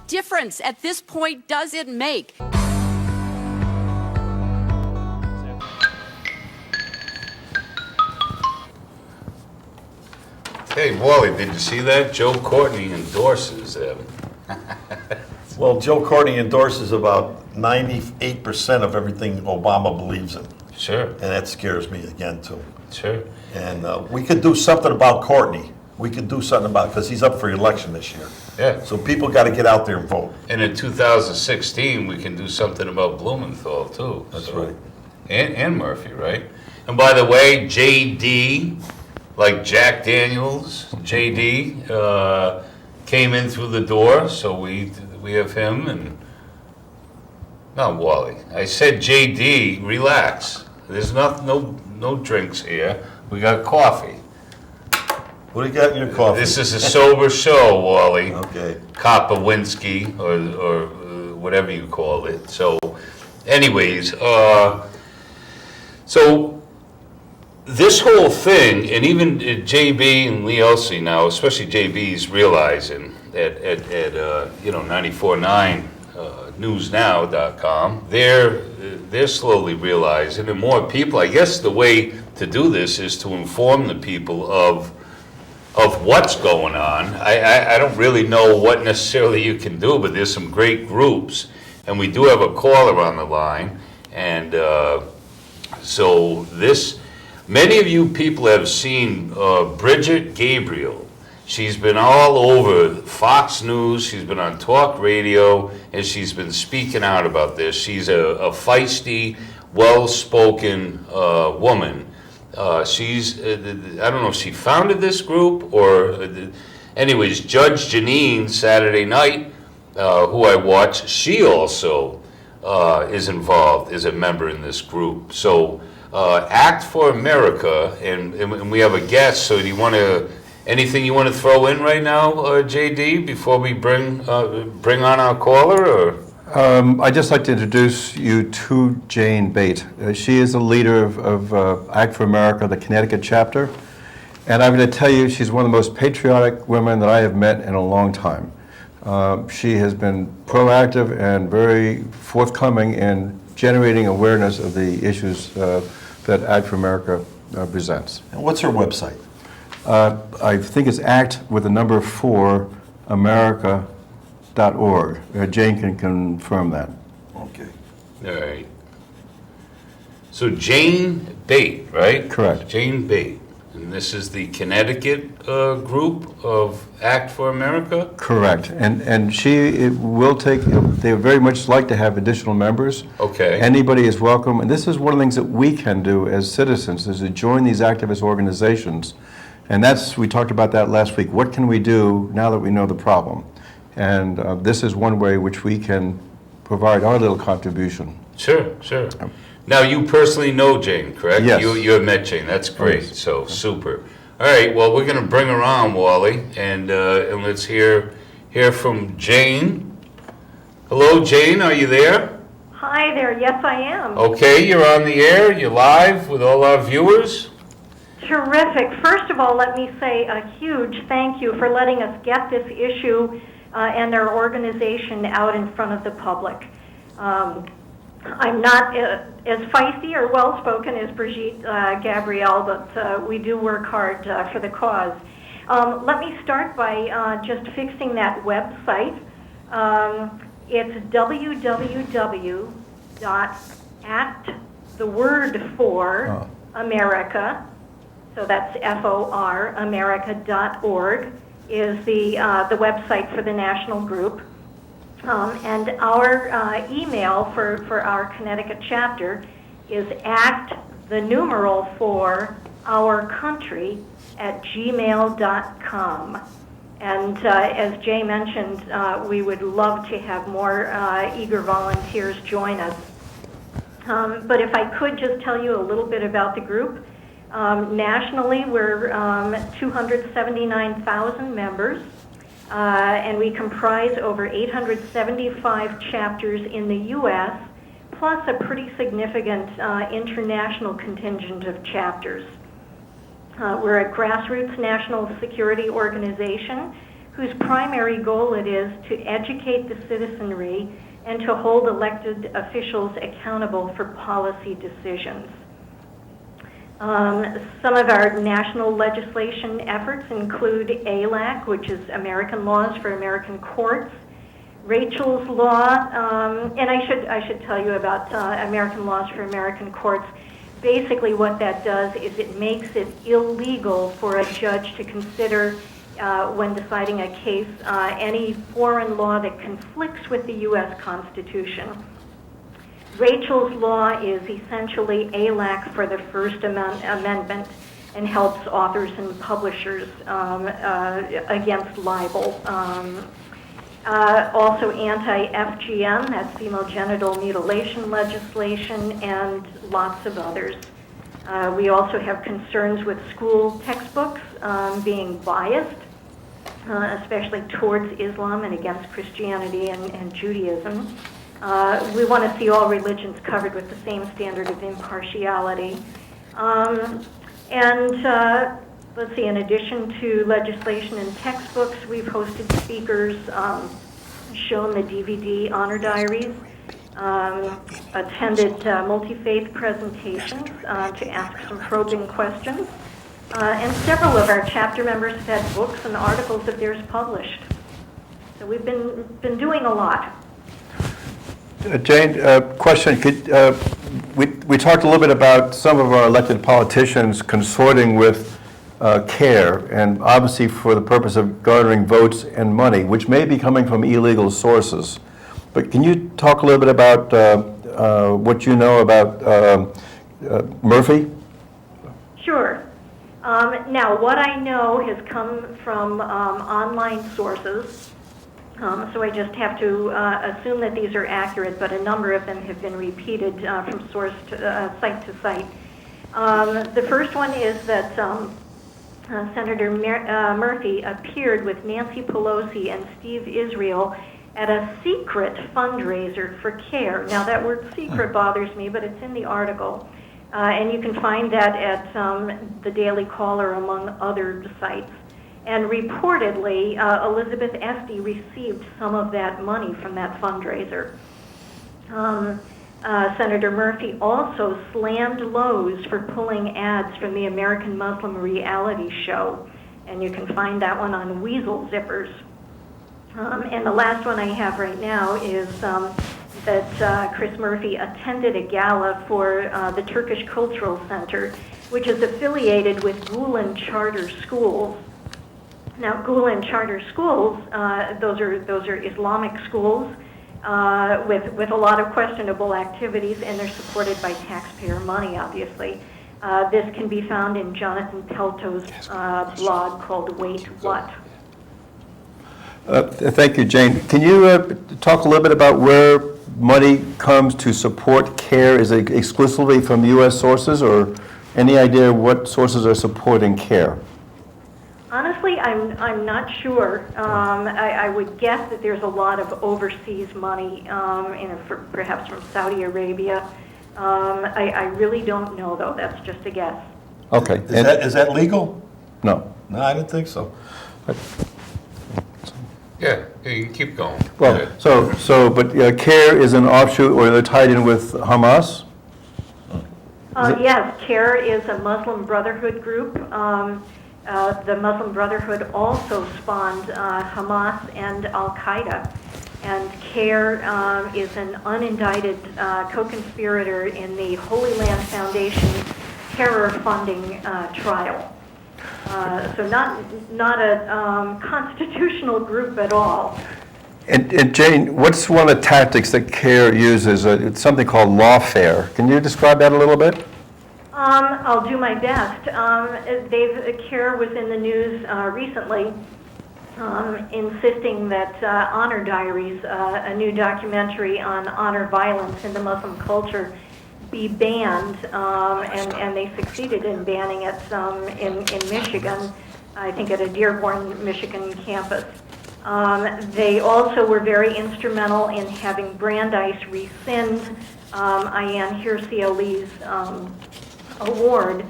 What difference at this point does it make? Hey, Wally, did you see that? Joe Courtney endorses them. Well, Joe Courtney endorses about 98% of everything Obama believes in. Sure. And that scares me again, too. Sure. And we could do something about Courtney. We could do something about, because he's up for election this year. Yeah. So people got to get out there and vote. And in 2016, we can do something about Blumenthal, too. That's right. And Murphy, right? And by the way, JD, like Jack Daniels, JD, came in through the door, so we have him, and not Wally. I said JD, relax. There's no drinks here. We got coffee. What do you got in your coffee? This is a sober show, Wally. Okay. Kopowinski, or whatever you call it. So, anyways, so this whole thing, and even JB and Lee Elsey now, especially JB's realizing at 94.9 newsnow.com, they're slowly realizing, and more people. I guess the way to do this is to inform the people of what's going on. I don't really know what necessarily you can do, but there's some great groups, and we do have a caller on the line, and so this. Many of you people have seen Bridget Gabriel. She's been all over Fox News, she's been on talk radio, and she's been speaking out about this. She's a feisty, well-spoken woman. She's, I don't know if she founded this group or, anyways, Judge Janine, Saturday night, who I watch, she also is involved, is a member in this group. So, Act for America, and we have a guest. So, do you want to anything you want to throw in right now, JD, before we bring on our caller? Or I'd just like to introduce you to Jane Bate. She is the leader of Act for America, the Connecticut chapter, and I'm going to tell you she's one of the most patriotic women that I have met in a long time. She has been proactive and very forthcoming in generating awareness of the issues that Act for America presents. And what's her website? I think it's ACT with the number 4 America.org. Jane can confirm that. Okay. All right. So Jane Bate, right? Correct. Jane Bate. And this is the Connecticut group of Act for America? Correct. And she will take, they would very much like to have additional members. Okay. Anybody is welcome. And this is one of the things that we can do as citizens, is to join these activist organizations. And we talked about that last week. What can we do now that we know the problem? And this is one way which we can provide our little contribution. Sure. Now, you personally know Jane, correct? Yes. You have met Jane. That's great. Yes. So, super. All right, well, we're going to bring her on, Wally, and let's hear from Jane. Hello, Jane, are you there? Hi there, yes I am. Okay, you're on the air. You're live with all our viewers. Terrific. First of all, let me say a huge thank you for letting us get this issue and their organization out in front of the public. I'm not as feisty or well-spoken as Brigitte Gabrielle, but we do work hard for the cause. Let me start by just fixing that website. It's www.actthewordforamerica, so that's F-O-R, America.org, is the website for the national group. And our email for our Connecticut chapter is actthenumeral4ourcountry@gmail.com. And as Jay mentioned, we would love to have more eager volunteers join us. But if I could just tell you a little bit about the group. Nationally, we're 279,000 members. And we comprise over 875 chapters in the U.S., plus a pretty significant international contingent of chapters. We're a grassroots national security organization whose primary goal it is to educate the citizenry and to hold elected officials accountable for policy decisions. Some of our national legislation efforts include ALAC, which is American Laws for American Courts, Rachel's Law, and I should tell you about American Laws for American Courts. Basically what that does is it makes it illegal for a judge to consider, when deciding a case, any foreign law that conflicts with the U.S. Constitution. Rachel's Law is essentially ALAC for the First Amendment and helps authors and publishers against libel. Also anti-FGM, that's female genital mutilation legislation, and lots of others. We also have concerns with school textbooks being biased, especially towards Islam and against Christianity and Judaism. We want to see all religions covered with the same standard of impartiality. Let's see, in addition to legislation and textbooks, we've hosted speakers, shown the DVD honor diaries, attended multi-faith presentations to ask some probing questions, and several of our chapter members have had books and articles of theirs published. So we've been doing a lot. Jane, question. We talked a little bit about some of our elected politicians consorting with CARE, and obviously for the purpose of garnering votes and money, which may be coming from illegal sources. But can you talk a little bit about what you know about Murphy? Sure. Now, what I know has come from online sources, so I just have to assume that these are accurate, but a number of them have been repeated from source to site to site. The first one is that Senator Murphy appeared with Nancy Pelosi and Steve Israel at a secret fundraiser for CARE. Now, that word secret bothers me, but it's in the article. And you can find that at the Daily Caller, among other sites. And reportedly, Elizabeth Esty received some of that money from that fundraiser. Senator Murphy also slammed Lowe's for pulling ads from the American Muslim reality show. And you can find that one on Weasel Zippers. And the last one I have right now is that Chris Murphy attended a gala for the Turkish Cultural Center, which is affiliated with Gulen Charter Schools. Now, Gulen Charter Schools, those are Islamic schools with a lot of questionable activities, and they're supported by taxpayer money, obviously. This can be found in Jonathan Pelto's blog called Wait What? Thank you, Jane. Can you talk a little bit about where money comes to support CARE? Is it exclusively from U.S. sources, or any idea what sources are supporting CARE? Honestly, I'm not sure. I would guess that there's a lot of overseas money, perhaps from Saudi Arabia. I really don't know, though. That's just a guess. Okay. Is that legal? No. No, I didn't think so. Yeah, you can keep going. Well, but CARE is an offshoot, or they're tied in with Hamas? Yes, CARE is a Muslim Brotherhood group. The Muslim Brotherhood also spawned Hamas and Al-Qaeda. And CARE is an unindicted co-conspirator in the Holy Land Foundation terror funding trial. So not a constitutional group at all. And Jane, what's one of the tactics that CARE uses? It's something called lawfare. Can you describe that a little bit? I'll do my best. CARE was in the news recently, insisting that Honor Diaries, a new documentary on honor violence in the Muslim culture, be banned, and they succeeded in banning it in Michigan, I think at a Dearborn, Michigan campus. They also were very instrumental in having Brandeis rescind Ayaan Hirsi Ali's award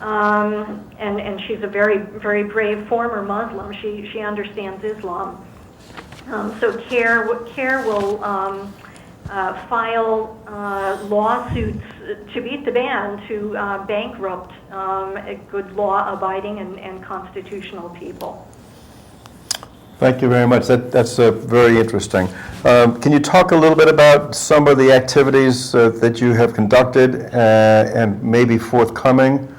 and she's a very, very brave former Muslim. She understands Islam. So CARE will file lawsuits to beat the ban to bankrupt good law-abiding and constitutional people. Thank you very much. That's very interesting. Can you talk a little bit about some of the activities that you have conducted and maybe forthcoming?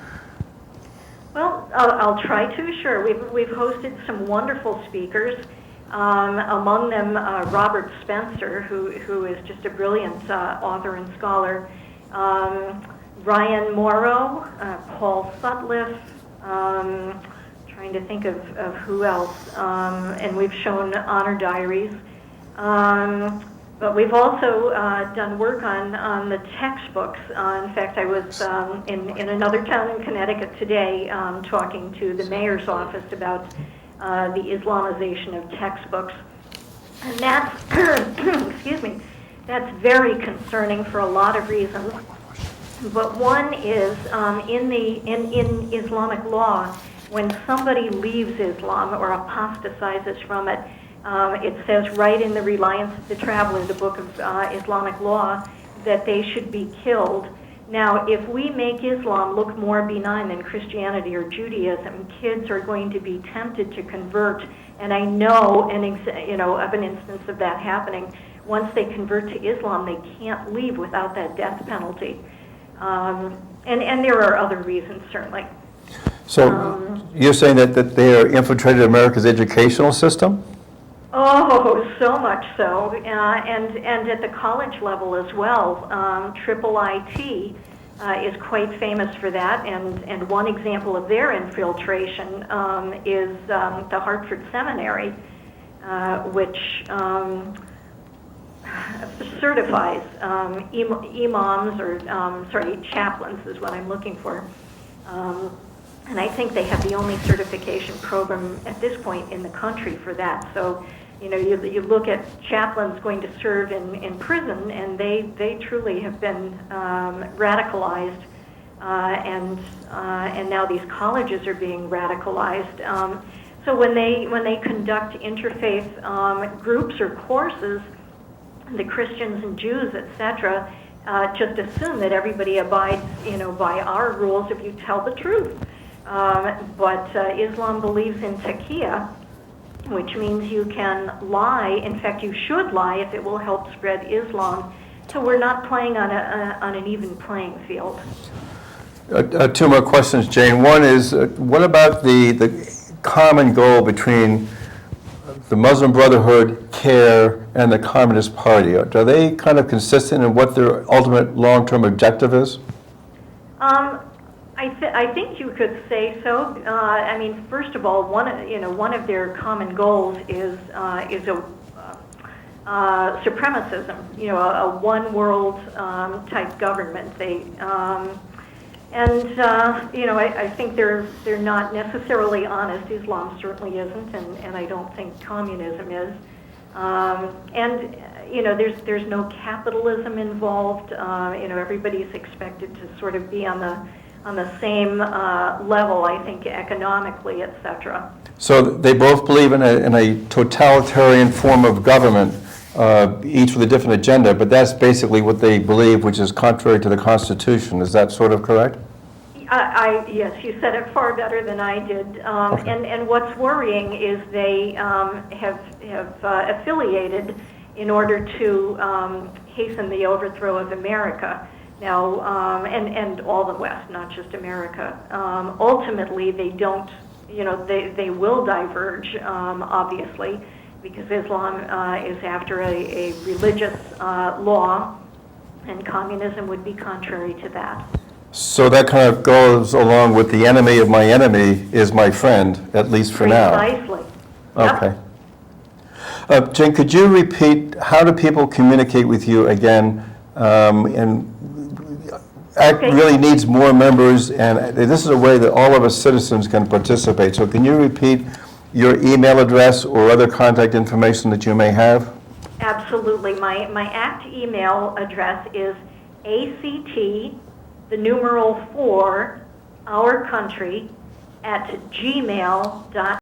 Well, I'll try to, sure. We've hosted some wonderful speakers. Among them, Robert Spencer, who is just a brilliant author and scholar, Ryan Morrow, Paul Sutliff, trying to think of who else, and we've shown honor diaries. But we've also done work on the textbooks. In fact, I was in another town in Connecticut today talking to the mayor's office about the Islamization of textbooks. And that's, excuse me, that's very concerning for a lot of reasons. But one is in Islamic law, when somebody leaves Islam or apostatizes from it, it says right in the Reliance of the Traveler, the book of Islamic law, that they should be killed. Now, if we make Islam look more benign than Christianity or Judaism, kids are going to be tempted to convert. And I know of an instance of that happening. Once they convert to Islam, they can't leave without that death penalty. And there are other reasons, certainly. So you're saying that they are infiltrated America's educational system? Oh, so much so, and at the college level as well. IT is quite famous for that, and one example of their infiltration is the Hartford Seminary, which certifies imams or chaplains is what I'm looking for. And I think they have the only certification program at this point in the country for that. So, you look at chaplains going to serve in prison, and they truly have been radicalized, and now these colleges are being radicalized. So when they conduct interfaith groups or courses, the Christians and Jews, etc., just assume that everybody abides, by our rules if you tell the truth. But Islam believes in taqiyya, which means you can lie. In fact, you should lie if it will help spread Islam. So we're not playing on an even playing field. Two more questions, Jane. One is, what about the common goal between the Muslim Brotherhood, CARE, and the Communist Party? Are they kind of consistent in what their ultimate long-term objective is? I think you could say so. First of all, one of their common goals is supremacism. A one world type government. I think they're not necessarily honest. Islam certainly isn't, and I don't think communism is. There's no capitalism involved. Everybody's expected to sort of be on the same level, I think, economically, etc. So they both believe in a totalitarian form of government, each with a different agenda, but that's basically what they believe, which is contrary to the Constitution. Is that sort of correct? Yes, you said it far better than I did. Okay. And what's worrying is they have affiliated in order to hasten the overthrow of America. Now, and all the West, not just America. Ultimately, they don't, they will diverge, obviously, because Islam is after a religious law, and communism would be contrary to that. So that kind of goes along with the enemy of my enemy is my friend, at least for now. Precisely. Yep. Okay. Jane, could you repeat, how do people communicate with you again? And ACT really needs more members, and this is a way that all of us citizens can participate. So can you repeat your email address or other contact information that you may have? Absolutely. My ACT email address is ACT, the numeral 4, ourcountry@gmail.com.